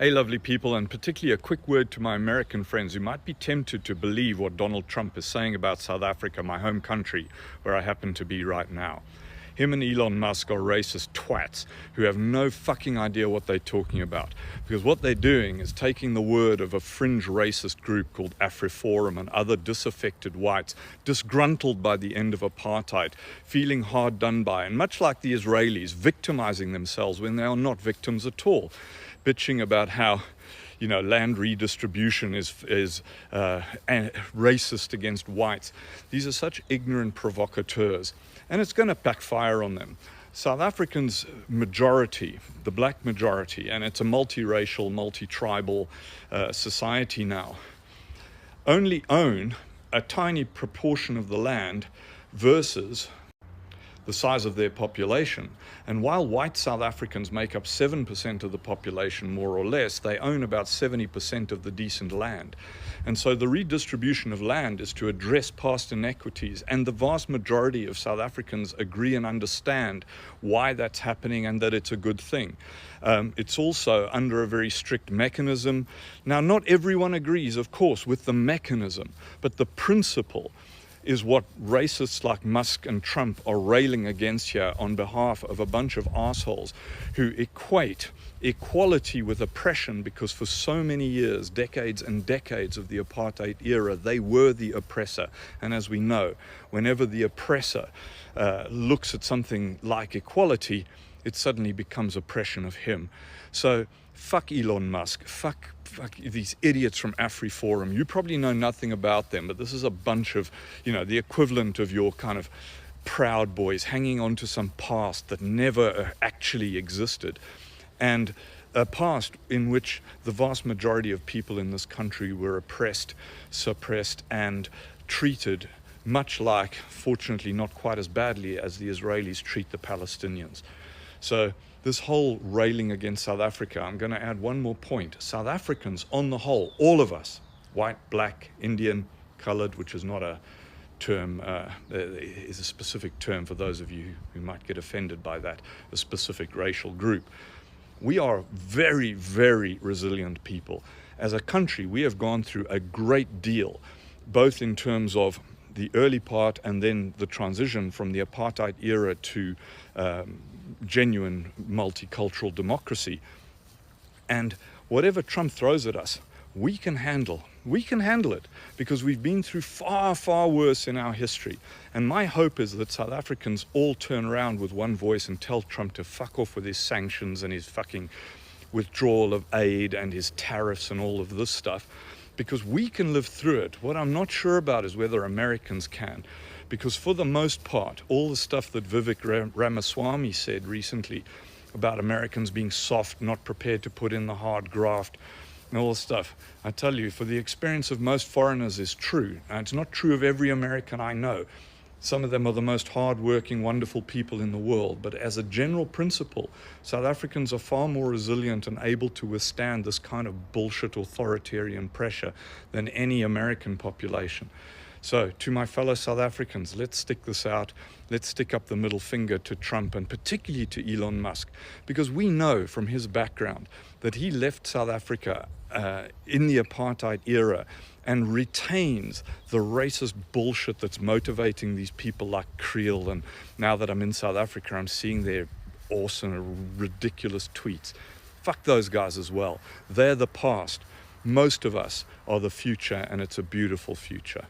Hey, lovely people, and particularly a quick word to my American friends who might be tempted to believe what Donald Trump is saying about South Africa, my home country, where I happen to be right now. Him and Elon Musk are racist twats who have no fucking idea what they're talking about. Because what they're doing is taking the word of a fringe racist group called Afriforum and other disaffected whites, disgruntled by the end of apartheid, feeling hard done by, and much like the Israelis, victimizing themselves when they are not victims at all, bitching about how land redistribution is racist against whites. These are such ignorant provocateurs, and it's going to backfire on them. South Africans' majority, the black majority, and it's a multiracial, multi-tribal society now, only own a tiny proportion of the land versus the size of their population. And while white South Africans make up 7% of the population, more or less, they own about 70% of the decent land. And so the redistribution of land is to address past inequities, and the vast majority of South Africans agree and understand why that's happening and that it's a good thing. It's also under a very strict mechanism. Now, not everyone agrees, of course, with the mechanism, but the principle is what racists like Musk and Trump are railing against here on behalf of a bunch of assholes who equate equality with oppression, because for so many years, decades and decades of the apartheid era, they were the oppressor. And as we know, whenever the oppressor looks at something like equality, it suddenly becomes oppression of him. So fuck Elon Musk, fuck these idiots from Afriforum. You probably know nothing about them, but this is a bunch of, the equivalent of your kind of Proud Boys hanging on to some past that never actually existed. And a past in which the vast majority of people in this country were oppressed, suppressed, and treated much like, fortunately not quite as badly as the Israelis treat the Palestinians. So this whole railing against South Africa, I'm going to add one more point. South Africans, on the whole, all of us, white, black, Indian, colored, which is not a term, is a specific term for those of you who might get offended by that, a specific racial group. We are very, very resilient people. As a country, we have gone through a great deal, both in terms of the early part and then the transition from the apartheid era to genuine multicultural democracy. And whatever Trump throws at us, we can handle it, because we've been through far, far worse in our history. And my hope is that South Africans all turn around with one voice and tell Trump to fuck off with his sanctions and his fucking withdrawal of aid and his tariffs and all of this stuff, because we can live through it. What I'm not sure about is whether Americans can, because for the most part, all the stuff that Vivek Ramaswamy said recently about Americans being soft, not prepared to put in the hard graft, and all this stuff, I tell you, for the experience of most foreigners is true. And it's not true of every American I know. Some of them are the most hardworking, wonderful people in the world. But as a general principle, South Africans are far more resilient and able to withstand this kind of bullshit authoritarian pressure than any American population. So to my fellow South Africans, let's stick this out. Let's stick up the middle finger to Trump, and particularly to Elon Musk, because we know from his background that he left South Africa in the apartheid era and retains the racist bullshit that's motivating these people like Creel. And now that I'm in South Africa, I'm seeing their awesome, ridiculous tweets. Fuck those guys as well. They're the past. Most of us are the future, and it's a beautiful future.